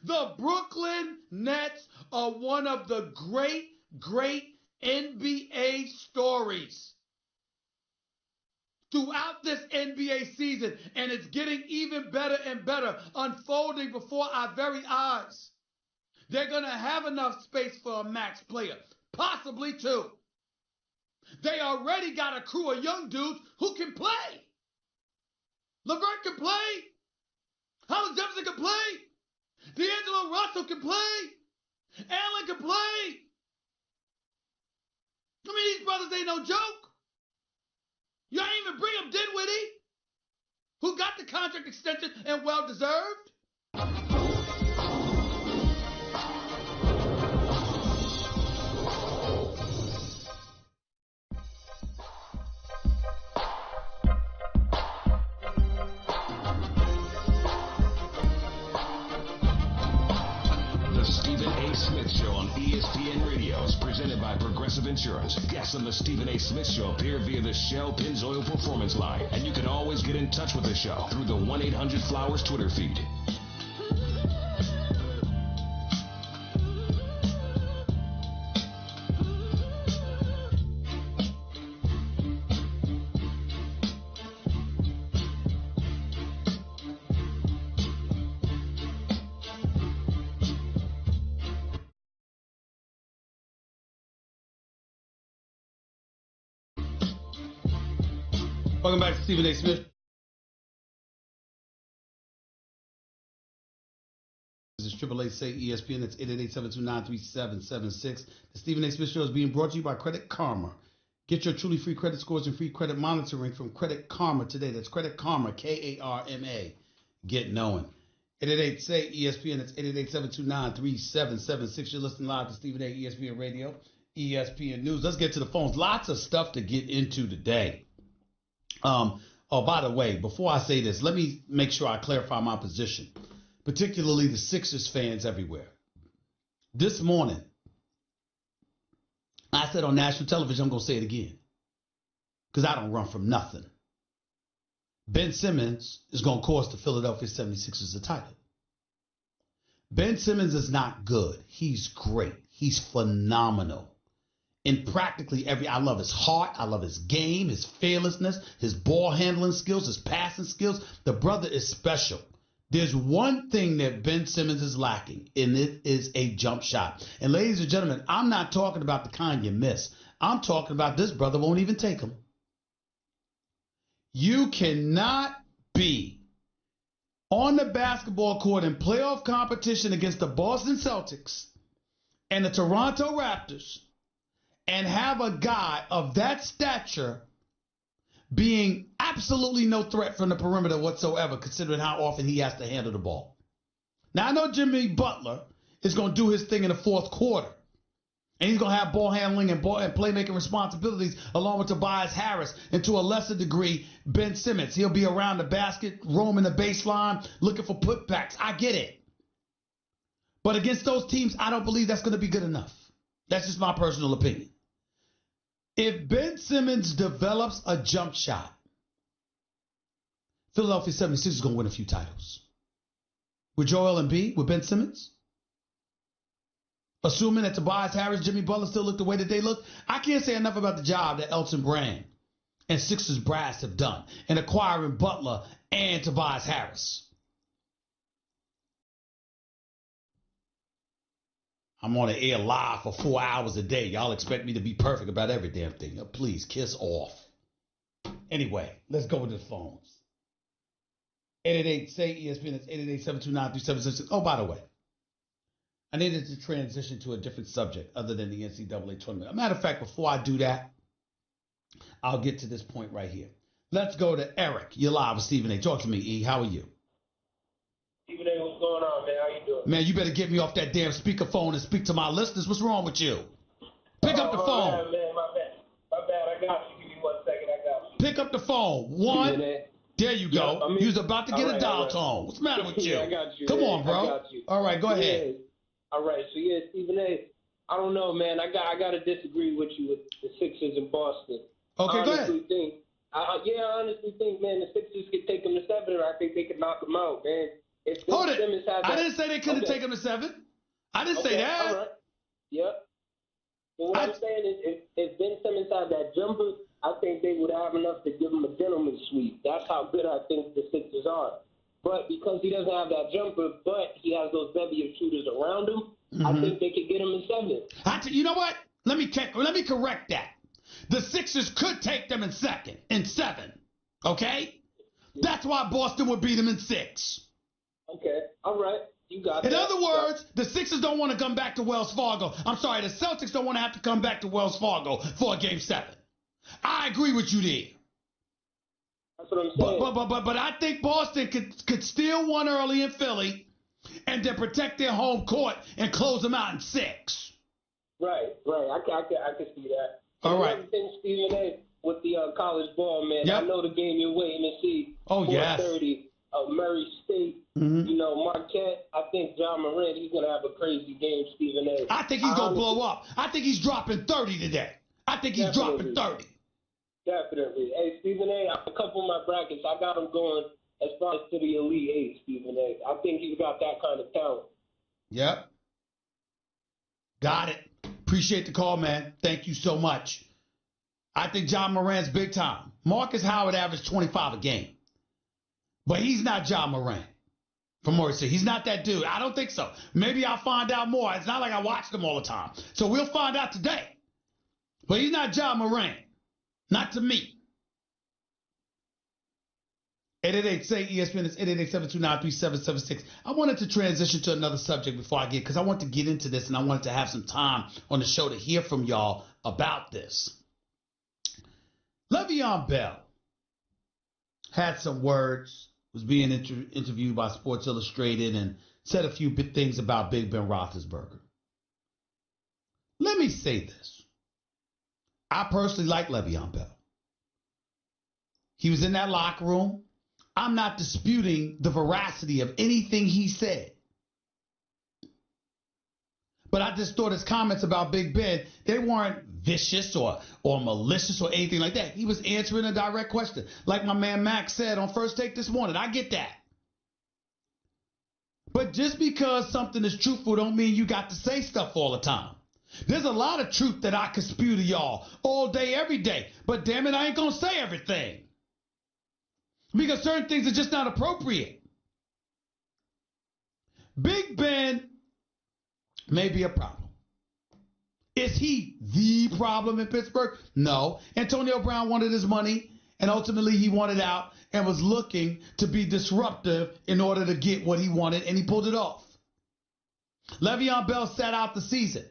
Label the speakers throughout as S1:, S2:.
S1: The Brooklyn Nets are one of the great NBA stories throughout this NBA season, and it's getting even better and better, unfolding before our very eyes. They're going to have enough space for a max player, possibly two. They already got a crew of young dudes who can play. LeVert can play. Hollis Jefferson can play. D'Angelo Russell can play. Allen can play. I mean, these brothers ain't no joke. You ain't even bring up Dinwiddie, who got the contract extension and well-deserved.
S2: Smith Show on ESPN Radio is presented by Progressive Insurance. Guests on the Stephen A. Smith Show appear via the Shell Pennzoil Performance Line, and you can always get in touch with the show through the 1-800-Flowers Twitter feed.
S1: Welcome back to Stephen A. Smith. This is 888-SAY ESPN. That's 888-729-3776. The Stephen A. Smith Show is being brought to you by Credit Karma. Get your truly free credit scores and free credit monitoring from Credit Karma today. That's Credit Karma, K-A-R-M-A. Get knowing. 888-SAY ESPN. That's 888-729-3776. You're listening live to Stephen A. ESPN Radio, ESPN News. Let's get to the phones. Lots of stuff to get into today. Oh, by the way, before I say this, let me make sure I clarify my position, particularly the Sixers fans everywhere. This morning, I said on national television, I'm going to say it again, because I don't run from nothing. Ben Simmons is going to cost the Philadelphia 76ers a title. Ben Simmons is not good. He's great. He's phenomenal. In practically I love his heart, I love his game, his fearlessness, his ball handling skills, his passing skills. The brother is special. There's one thing that Ben Simmons is lacking, and it is a jump shot. And ladies and gentlemen, I'm not talking about the kind you miss. I'm talking about this brother won't even take them. You cannot be on the basketball court in playoff competition against the Boston Celtics and the Toronto Raptors and have a guy of that stature being absolutely no threat from the perimeter whatsoever, considering how often he has to handle the ball. Now, I know Jimmy Butler is going to do his thing in the fourth quarter, and he's going to have ball handling and playmaking responsibilities along with Tobias Harris, and to a lesser degree, Ben Simmons. He'll be around the basket, roaming the baseline, looking for putbacks. I get it. But against those teams, I don't believe that's going to be good enough. That's just my personal opinion. If Ben Simmons develops a jump shot, Philadelphia 76ers is going to win a few titles. With Joel Embiid, with Ben Simmons, assuming that Tobias Harris, Jimmy Butler still look the way that they look, I can't say enough about the job that Elton Brand and Sixers brass have done in acquiring Butler and Tobias Harris. I'm on the air live for 4 hours a day. Y'all expect me to be perfect about every damn thing. Please, kiss off. Anyway, let's go with the phones. 888-SAY-ESPN. That's 888-729-3776. Oh, by the way, I needed to transition to a different subject other than the NCAA tournament. As a matter of fact, before I do that, I'll get to this point right here. Let's go to Eric. You're live with Stephen A. Talk to me, E. How are you?
S3: Stephen A., what's going on, man? How you doing?
S1: Man, you better get me off that damn speakerphone and speak to my listeners. What's wrong with you? Pick up the phone.
S3: Man, my bad. I got you. Give me 1 second. I got you.
S1: Pick up the phone. One. There you go.
S3: Yeah,
S1: you was about to get a dial tone. What's the matter with you?
S3: I got you.
S1: Come
S3: man.
S1: on, bro.
S3: I got you.
S1: All right, go ahead.
S3: All right. So, Stephen A., I don't know, man. I got to disagree with you with the Sixers in Boston.
S1: Okay, go ahead.
S3: I honestly think, man, the Sixers could take them to 7, or I think they could knock them out, man. If Ben
S1: Hold it.
S3: Simmons had
S1: I
S3: that,
S1: didn't say they couldn't take him to 7. I didn't say that.
S3: All right. Yep. But what I'm saying is, if Ben Simmons had that jumper, I think they would have enough to give him a gentleman's sweep. That's how good I think the Sixers are. But because he doesn't have that jumper, but he has those bevy of shooters around him, I think they could get him in 7.
S1: You know what? Let me correct that. The Sixers could take them in 7. Okay? That's why Boston would beat them in 6.
S3: Okay. All right. You got
S1: In
S3: that.
S1: other words, the Sixers don't want to come back to Wells Fargo. I'm sorry, the Celtics don't want to have to come back to Wells Fargo for a Game 7. I agree with you there.
S3: That's what I'm saying.
S1: But I think Boston could steal one early in Philly and then protect their home court and close them out in 6.
S3: Right. I can see that.
S1: All right.
S3: Another thing, Stephen A., with the college ball, man,
S1: Yep.
S3: I know the game you're waiting to see.
S1: Oh, yes.
S3: 4:30 of Murray State. You know, Marquette. I think John Morant, he's going to have a crazy game, Stephen A.
S1: I think he's going to blow up. I think he's dropping 30 today. I think he's dropping 30.
S3: Definitely. Hey, Stephen A., a couple of my brackets, I got him going as far as to the Elite Eight, Stephen A. I think he's got that kind of talent.
S1: Yep. Got it. Appreciate the call, man. Thank you so much. I think John Morant's big time. Marcus Howard averaged 25 a game. But he's not John Morant from Morris State. He's not that dude. I don't think so. Maybe I'll find out more. It's not like I watch them all the time. So we'll find out today. But he's not John Morant. Not to me. 888-SAY-ESPN is 888-729-3776. I wanted to transition to another subject before I because I want to get into this and I wanted to have some time on the show to hear from y'all about this. Le'Veon Bell had some words, was being interviewed by Sports Illustrated and said a few things about Big Ben Roethlisberger. Let me say this. I personally like Le'Veon Bell. He was in that locker room. I'm not disputing the veracity of anything he said. But I just thought his comments about Big Ben, they weren't vicious or malicious or anything like that. He was answering a direct question. Like my man Max said on First Take this morning. I get that. But just because something is truthful don't mean you got to say stuff all the time. There's a lot of truth that I could spew to y'all all day, every day. But damn it, I ain't going to say everything. Because certain things are just not appropriate. Big Ben may be a problem. Is he the problem in Pittsburgh? No. Antonio Brown wanted his money, and ultimately he wanted out and was looking to be disruptive in order to get what he wanted, and he pulled it off. Le'Veon Bell sat out the season,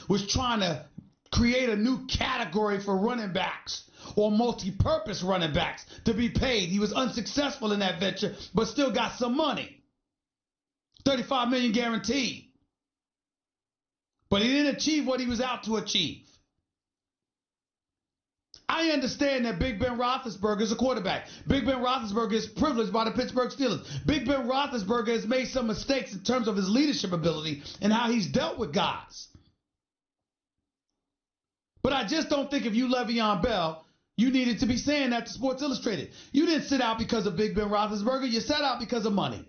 S1: was trying to create a new category for running backs or multi-purpose running backs to be paid. He was unsuccessful in that venture, but still got some money. $35 million guaranteed. But he didn't achieve what he was out to achieve. I understand that Big Ben Roethlisberger is a quarterback. Big Ben Roethlisberger is privileged by the Pittsburgh Steelers. Big Ben Roethlisberger has made some mistakes in terms of his leadership ability and how he's dealt with guys. But I just don't think if you Le'Veon Bell, you needed to be saying that to Sports Illustrated. You didn't sit out because of Big Ben Roethlisberger. You sat out because of money.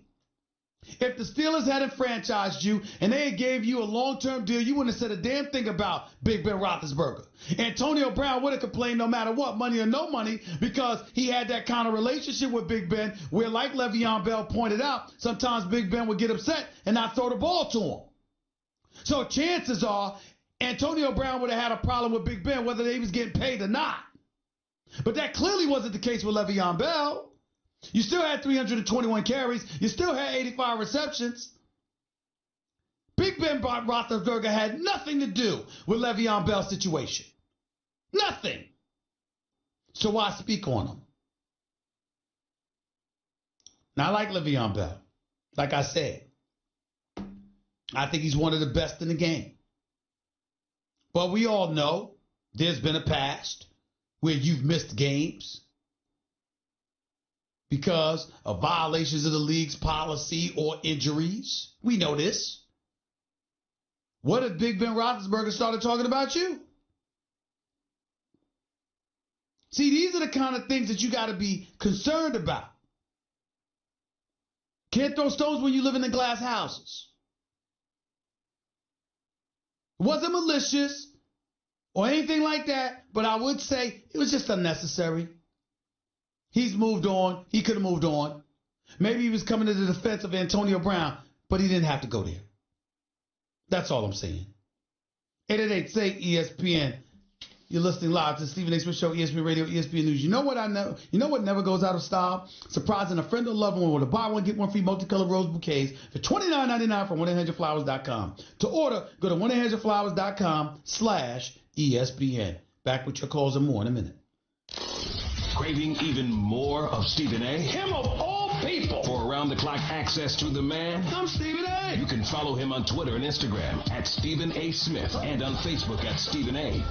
S1: If the Steelers hadn't franchised you and they had gave you a long-term deal, you wouldn't have said a damn thing about Big Ben Roethlisberger. Antonio Brown would have complained no matter what, money or no money, because he had that kind of relationship with Big Ben where, like Le'Veon Bell pointed out, sometimes Big Ben would get upset and not throw the ball to him. So chances are Antonio Brown would have had a problem with Big Ben whether he was getting paid or not. But that clearly wasn't the case with Le'Veon Bell. You still had 321 carries. You still had 85 receptions. Big Ben Roethlisberger had nothing to do with Le'Veon Bell's situation. Nothing. So why speak on him? Now, I like Le'Veon Bell. Like I said, I think he's one of the best in the game. But we all know there's been a past where you've missed games because of violations of the league's policy or injuries. We know this. What if Big Ben Roethlisberger started talking about you? See, these are the kind of things that you got to be concerned about. Can't throw stones when you live in the glass houses. It wasn't malicious or anything like that, but I would say it was just unnecessary. He's moved on. He could have moved on. Maybe he was coming to the defense of Antonio Brown, but he didn't have to go there. That's all I'm saying. 888-SAY-ESPN. You're listening live to the Stephen A. Smith Show, ESPN Radio, ESPN News. You know what never goes out of style? Surprising a friend or loved one with a buy one, get one free multicolored rose bouquets for $29.99 from 1-800-Flowers.com. To order, go to 1-800-Flowers.com/ESPN. Back with your calls and more in a minute.
S2: Craving even more of Stephen A?
S4: Him of all people.
S2: For around-the-clock access to the man?
S4: I'm Stephen A.
S2: You can follow him on Twitter and Instagram at Stephen A. Smith and on Facebook at Stephen A.